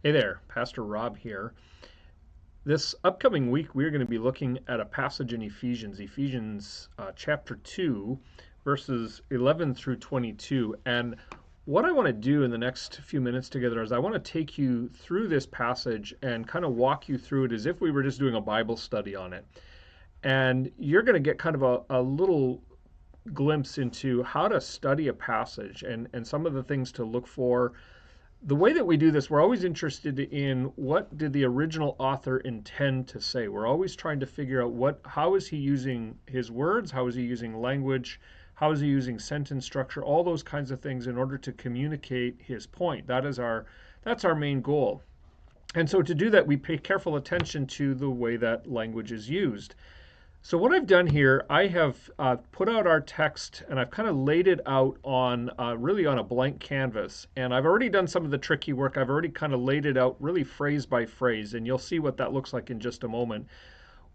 Hey there, Pastor Rob here. This upcoming week, we're going to be looking at a passage in Ephesians chapter 2, verses 11 through 22. And what I want to do in the next few minutes together is I want to take you through this passage and kind of walk you through it as if we were just doing a Bible study on it. And you're going to get kind of a little glimpse into how to study a passage and some of the things to look for. The way that we do this, we're always interested in what did the original author intend to say. We're always trying to figure out how is he using his words, how is he using language, how is he using sentence structure, all those kinds of things in order to communicate his point. That's our main goal. And so to do that, we pay careful attention to the way that language is used. So what I've done here, I have put out our text and I've kind of laid it out on really on a blank canvas. And I've already done some of the tricky work. I've already kind of laid it out really phrase by phrase, and you'll see what that looks like in just a moment.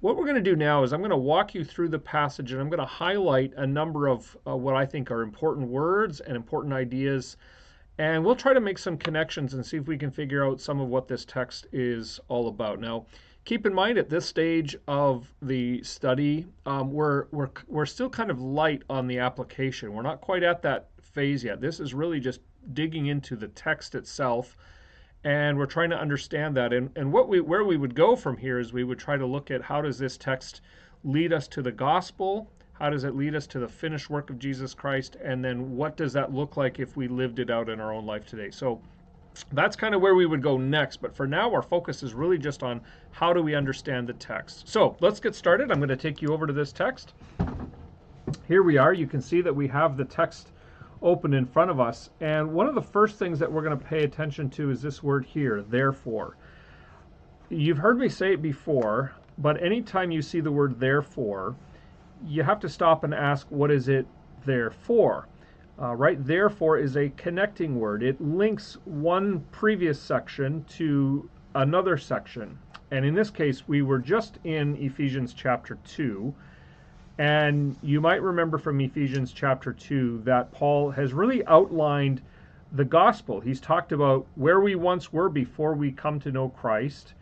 What we're going to do now is I'm going to walk you through the passage and I'm going to highlight a number of what I think are important words and important ideas. And we'll try to make some connections and see if we can figure out some of what this text is all about. Now, keep in mind at this stage of the study, we're still kind of light on the application. We're not quite at that phase yet. This is really just digging into the text itself, and we're trying to understand that. And where we would go from here is we would try to look at how does this text lead us to the gospel? How does it lead us to the finished work of Jesus Christ? And then what does that look like if we lived it out in our own life today? So that's kind of where we would go next. But for now, our focus is really just on how do we understand the text. So let's get started. I'm going to take you over to this text. Here we are. You can see that we have the text open in front of us. And one of the first things that we're going to pay attention to is this word here, therefore. You've heard me say it before, but anytime you see the word therefore, you have to stop and ask, what is it there for? Right, therefore is a connecting word. It links one previous section to another section. And in this case, we were just in Ephesians chapter 2. And you might remember from Ephesians chapter 2 that Paul has really outlined the gospel. He's talked about where we once were before we come to know Christ,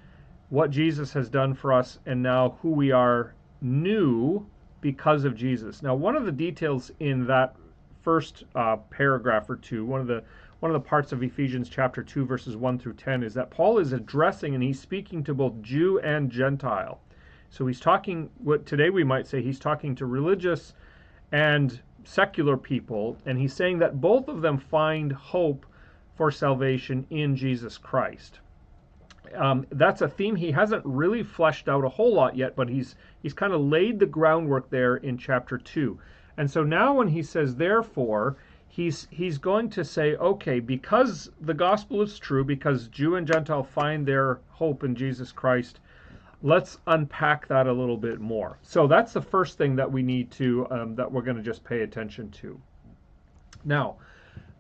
what Jesus has done for us, and now who we are new because of Jesus. Now, one of the details in that first paragraph or two, one of the parts of Ephesians chapter 2 verses 1 through 10 is that Paul is addressing and he's speaking to both Jew and Gentile. So he's talking, what today we might say, he's talking to religious and secular people, and he's saying that both of them find hope for salvation in Jesus Christ. That's a theme he hasn't really fleshed out a whole lot yet, but he's kind of laid the groundwork there in chapter 2. And so now when he says therefore, he's going to say, okay, because the gospel is true, because Jew and Gentile find their hope in Jesus Christ, let's unpack that a little bit more. So that's the first thing that we need to, that we're going to just pay attention to. Now,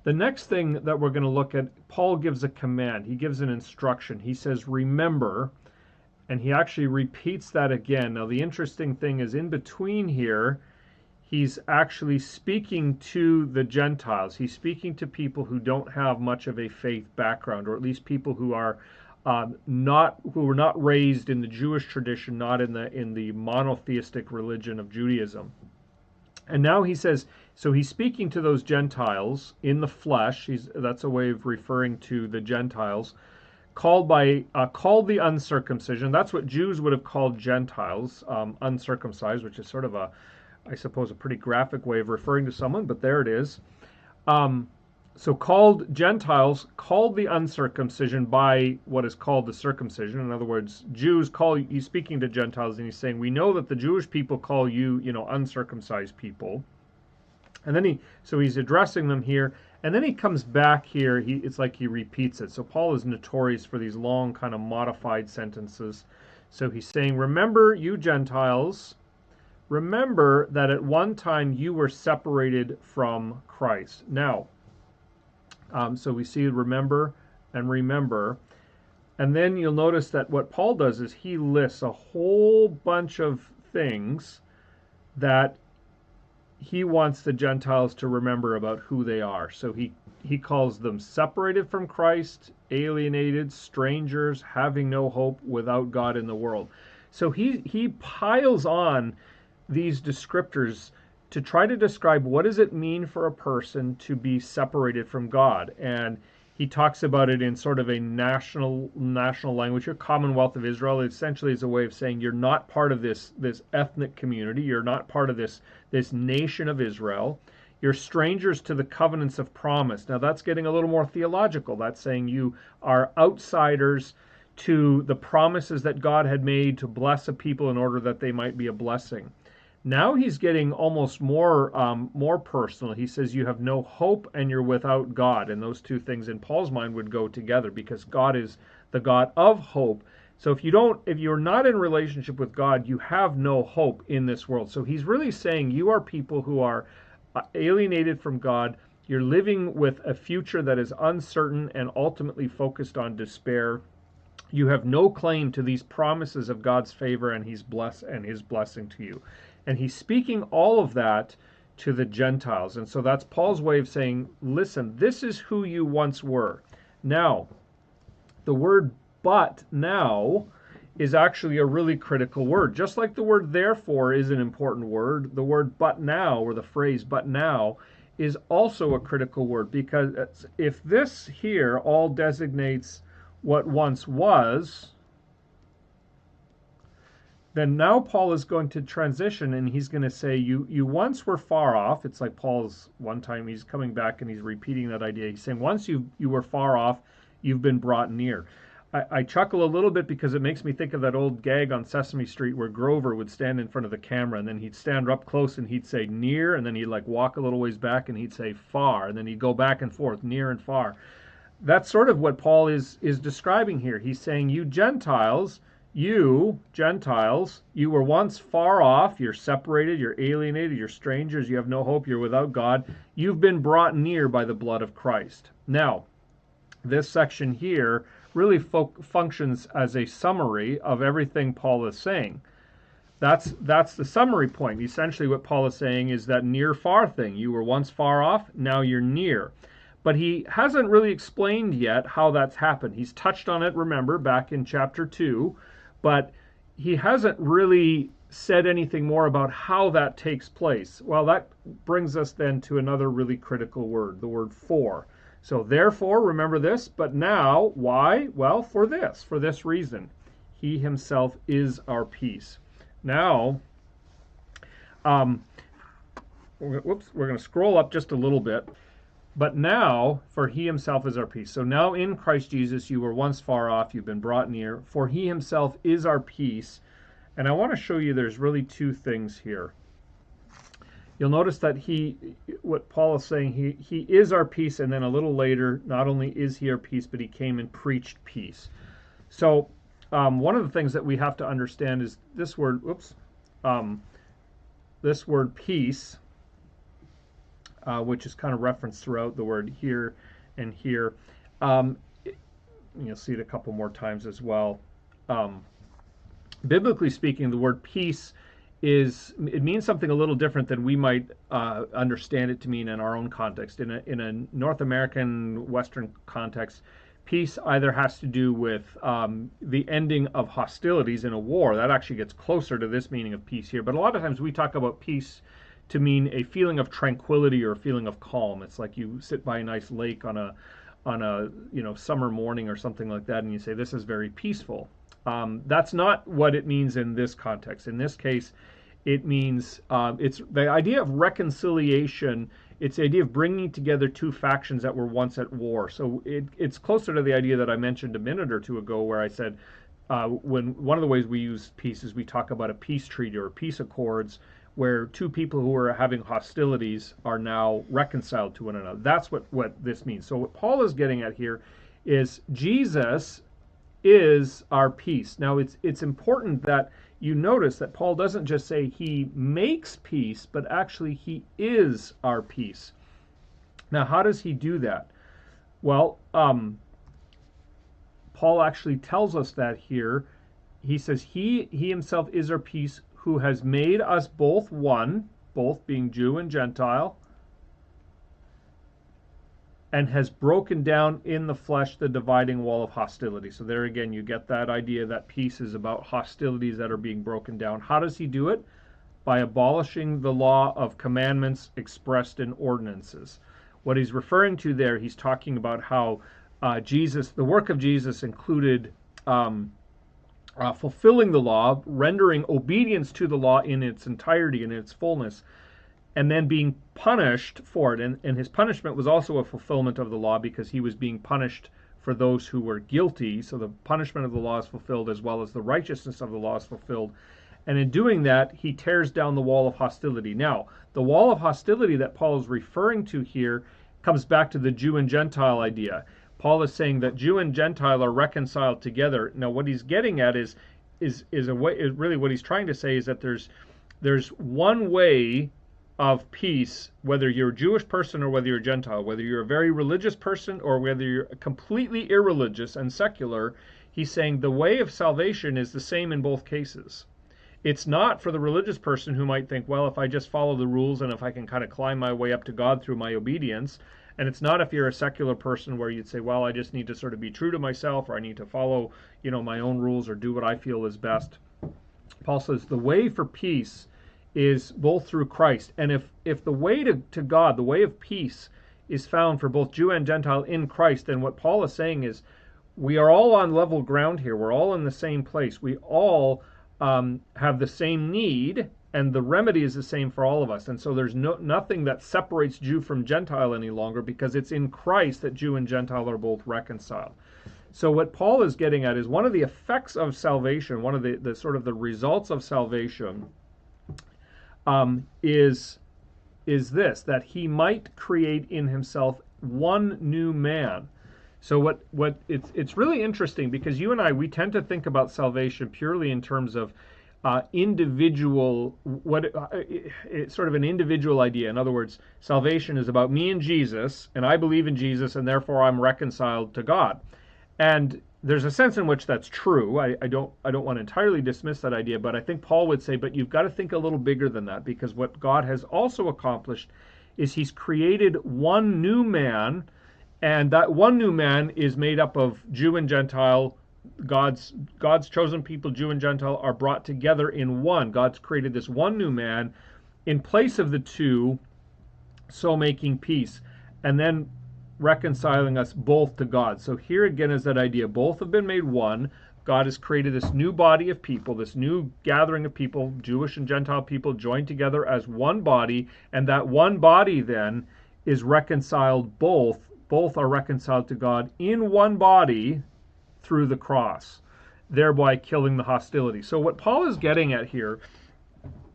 the next thing that we're going to look at, Paul gives a command. He gives an instruction. He says, remember, and he actually repeats that again. Now, the interesting thing is in between here, he's actually speaking to the Gentiles. He's speaking to people who don't have much of a faith background, or at least people who are who were not raised in the Jewish tradition, not in the monotheistic religion of Judaism. And now he says, so he's speaking to those Gentiles in the flesh. That's a way of referring to the Gentiles, called the uncircumcision. That's what Jews would have called Gentiles, uncircumcised, which is sort of I suppose, a pretty graphic way of referring to someone, but there it is. So called Gentiles, called the uncircumcision by what is called the circumcision. In other words, Jews he's speaking to Gentiles and he's saying, we know that the Jewish people call you, uncircumcised people. And then he's addressing them here. And then he comes back here, it's like he repeats it. So Paul is notorious for these long kind of modified sentences. So he's saying, remember you Gentiles, remember that at one time you were separated from Christ. Now, so we see remember and remember. And then you'll notice that what Paul does is he lists a whole bunch of things that he wants the Gentiles to remember about who they are. So he calls them separated from Christ, alienated, strangers, having no hope, without God in the world. So he piles on these descriptors to try to describe what does it mean for a person to be separated from God. And he talks about it in sort of a national language, a Commonwealth of Israel. It essentially is a way of saying you're not part of this ethnic community. You're not part of this nation of Israel. You're strangers to the covenants of promise. Now that's getting a little more theological. That's saying you are outsiders to the promises that God had made to bless a people in order that they might be a blessing. Now he's getting almost more personal. He says you have no hope and you're without God, and those two things in Paul's mind would go together because God is the God of hope. So if you're not in relationship with God, you have no hope in this world. So he's really saying you are people who are alienated from God. You're living with a future that is uncertain and ultimately focused on despair. You have no claim to these promises of God's favor and his blessing to you. And he's speaking all of that to the Gentiles. And so that's Paul's way of saying, listen, this is who you once were. Now, the word but now is actually a really critical word. Just like the word therefore is an important word, the word but now, or the phrase but now, is also a critical word, because if this here all designates what once was, then now Paul is going to transition and he's going to say, you once were far off. It's like Paul's one time, he's coming back and he's repeating that idea. He's saying, once you were far off, you've been brought near. I chuckle a little bit because it makes me think of that old gag on Sesame Street where Grover would stand in front of the camera and then he'd stand up close and he'd say near, and then he'd like walk a little ways back and he'd say far, and then he'd go back and forth, near and far. That's sort of what Paul is describing here. He's saying, you Gentiles, you were once far off, you're separated, you're alienated, you're strangers, you have no hope, you're without God. You've been brought near by the blood of Christ. Now, this section here really functions as a summary of everything Paul is saying. That's the summary point. Essentially what Paul is saying is that near-far thing. You were once far off, now you're near. But he hasn't really explained yet how that's happened. He's touched on it, remember, back in chapter 2, but he hasn't really said anything more about how that takes place. Well, that brings us then to another really critical word, the word for. So therefore, remember this, but now, why? Well, for this reason. He himself is our peace. Now, we're going to scroll up just a little bit. But now, for he himself is our peace. So now in Christ Jesus, you were once far off, you've been brought near. For he himself is our peace. And I want to show you there's really two things here. You'll notice that what Paul is saying, he is our peace, and then a little later, not only is he our peace, but he came and preached peace. So one of the things that we have to understand is this word, this word peace, which is kind of referenced throughout the word here and here. You'll see it a couple more times as well. Biblically speaking, the word peace it means something a little different than we might understand it to mean in our own context. In a North American Western context, peace either has to do with the ending of hostilities in a war. That actually gets closer to this meaning of peace here. But a lot of times we talk about peace to mean a feeling of tranquility or a feeling of calm. It's like you sit by a nice lake on a summer morning or something like that, and you say, this is very peaceful. That's not what it means in this context. In this case, it means it's the idea of reconciliation. It's the idea of bringing together two factions that were once at war. So it's closer to the idea that I mentioned a minute or two ago, where I said when one of the ways we use peace is we talk about a peace treaty or peace accords, where two people who are having hostilities are now reconciled to one another. That's what this means. So what Paul is getting at here is Jesus is our peace. Now it's important that you notice that Paul doesn't just say he makes peace, but actually he is our peace. Now how does he do that? Well, Paul actually tells us that here. He says he himself is our peace, who has made us both one. both being Jew and Gentile, and has broken down in the flesh the dividing wall of hostility. So there again, you get that idea that peace is about hostilities that are being broken down. How does he do it? By abolishing the law of commandments expressed in ordinances. What he's referring to there, he's talking about how the work of Jesus included fulfilling the law, rendering obedience to the law in its entirety and its fullness, and then being punished for it. And his punishment was also a fulfillment of the law, because he was being punished for those who were guilty. So the punishment of the law is fulfilled, as well as the righteousness of the law is fulfilled. And in doing that, he tears down the wall of hostility. Now, the wall of hostility that Paul is referring to here comes back to the Jew and Gentile idea. Paul is saying that Jew and Gentile are reconciled together. Now, what he's getting at is really what he's trying to say is that there's one way of peace, whether you're a Jewish person or whether you're a Gentile, whether you're a very religious person or whether you're completely irreligious and secular. He's saying the way of salvation is the same in both cases. It's not for the religious person who might think, well, if I just follow the rules and if I can kind of climb my way up to God through my obedience. And it's not if you're a secular person where you'd say, well, I just need to sort of be true to myself, or I need to follow, my own rules or do what I feel is best. Paul says the way for peace is both through Christ. And if the way to God, the way of peace, is found for both Jew and Gentile in Christ, then what Paul is saying is we are all on level ground here. We're all in the same place. We all have the same need, and the remedy is the same for all of us. And so there's nothing that separates Jew from Gentile any longer, because it's in Christ that Jew and Gentile are both reconciled. So what Paul is getting at is one of the effects of salvation, one of the sort of the results of salvation, is this, that he might create in himself one new man. So it's really interesting, because you and I, we tend to think about salvation purely in terms of individual, it's sort of an individual idea. In other words, salvation is about me and Jesus, and I believe in Jesus, and therefore I'm reconciled to God. And there's a sense in which that's true. I don't want to entirely dismiss that idea, but I think Paul would say, but you've got to think a little bigger than that, because what God has also accomplished is he's created one new man. And that one new man is made up of Jew and Gentile. God's chosen people, Jew and Gentile, are brought together in one. God's created this one new man in place of the two, so making peace, and then reconciling us both to God. So here again is that idea. Both have been made one. God has created this new body of people, this new gathering of people, Jewish and Gentile people, joined together as one body, and that one body then is reconciled both are reconciled to God in one body through the cross, thereby killing the hostility. So what Paul is getting at here,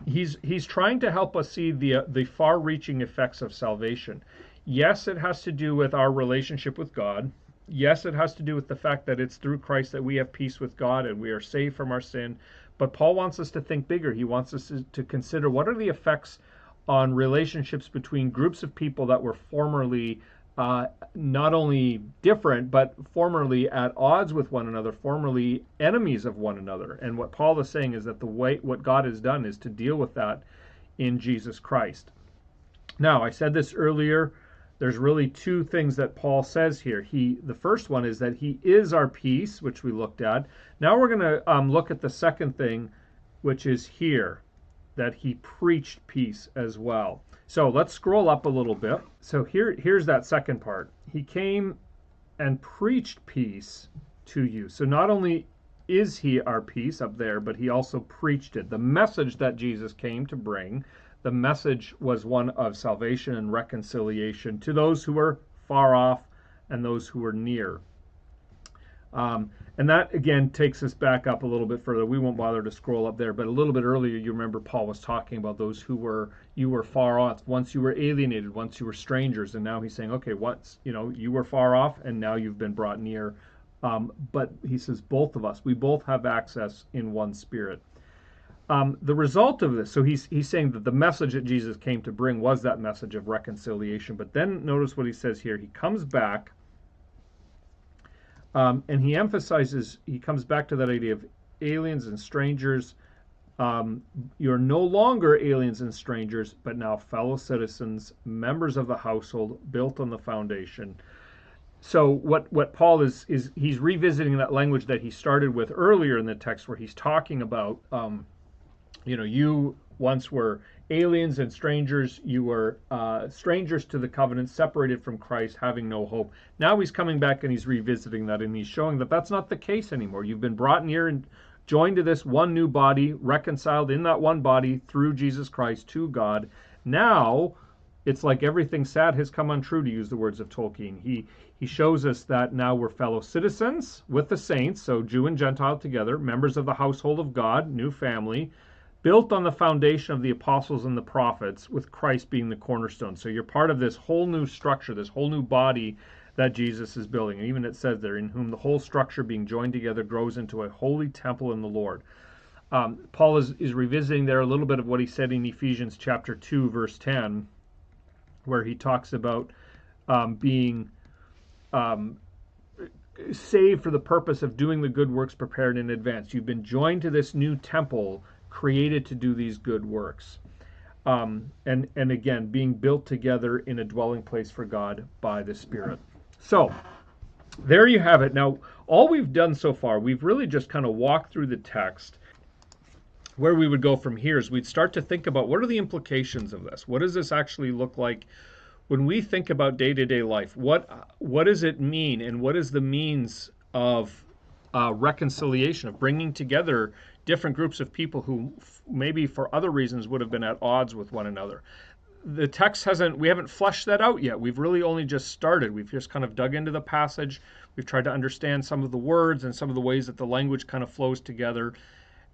he's trying to help us see the far-reaching effects of salvation. Yes, it has to do with our relationship with God. Yes, it has to do with the fact that it's through Christ that we have peace with God and we are saved from our sin. But Paul wants us to think bigger. He wants us to consider what are the effects on relationships between groups of people that were formerly not only different, but formerly at odds with one another, formerly enemies of one another. And what Paul is saying is that what God has done is to deal with that in Jesus Christ. Now, I said this earlier, there's really two things that Paul says here. The first one is that he is our peace, which we looked at. Now we're going to look at the second thing, which is here, that he preached peace as well. So let's scroll up a little bit. So here's that second part. He came and preached peace to you. So not only is he our peace up there, but he also preached it. The message that Jesus came to bring, the message was one of salvation and reconciliation to those who were far off and those who were near. And that, again, takes us back up a little bit further. We won't bother to scroll up there, but a little bit earlier, you remember Paul was talking about those you were far off. Once you were alienated, once you were strangers, and now he's saying, okay, once, you were far off, and now you've been brought near. But he says, both of us, we both have access in one spirit. The result of this, so he's saying that the message that Jesus came to bring was that message of reconciliation. But then notice what he says here. He comes back, and he comes back to that idea of aliens and strangers, You're no longer aliens and strangers, but now fellow citizens, members of the household, built on the foundation. So what Paul is he's revisiting that language that he started with earlier in the text, where he's talking about, you once were aliens and strangers. You were strangers to the covenant, separated from Christ, having no hope. Now he's coming back and he's revisiting that, and he's showing that that's not the case anymore. You've been brought near and joined to this one new body, reconciled in that one body through Jesus Christ to God. Now it's like everything sad has come untrue, to use the words of Tolkien. He shows us that now we're fellow citizens with the saints, so Jew and Gentile together, members of the household of God, new family, built on the foundation of the apostles and the prophets, with Christ being the cornerstone. So you're part of this whole new structure, this whole new body that Jesus is building. And even it says there, in whom the whole structure being joined together grows into a holy temple in the Lord. Paul is revisiting there a little bit of what he said in Ephesians chapter 2, verse 10, where he talks about being saved for the purpose of doing the good works prepared in advance. You've been joined to this new temple, created to do these good works. And again, being built together in a dwelling place for God by the Spirit. So, there you have it. Now, all we've done so far, we've really just kind of walked through the text. Where we would go from here is we'd start to think about, what are the implications of this? What does this actually look like when we think about day-to-day life? What does it mean, and what is the means of reconciliation, of bringing together different groups of people who maybe for other reasons would have been at odds with one another? The text we haven't fleshed that out yet. We've really only just started. We've just kind of dug into the passage. We've tried to understand some of the words and some of the ways that the language kind of flows together.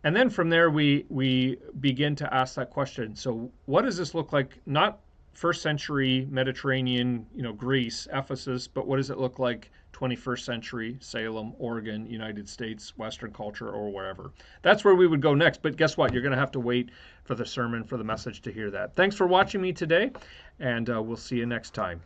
And then from there, we begin to ask that question. So what does this look like? Not first century Mediterranean, Greece, Ephesus, but what does it look like 21st century Salem, Oregon, United States, Western culture, or wherever? That's where we would go next. But guess what? You're going to have to wait for the sermon, for the message, to hear that. Thanks for watching me today, and we'll see you next time.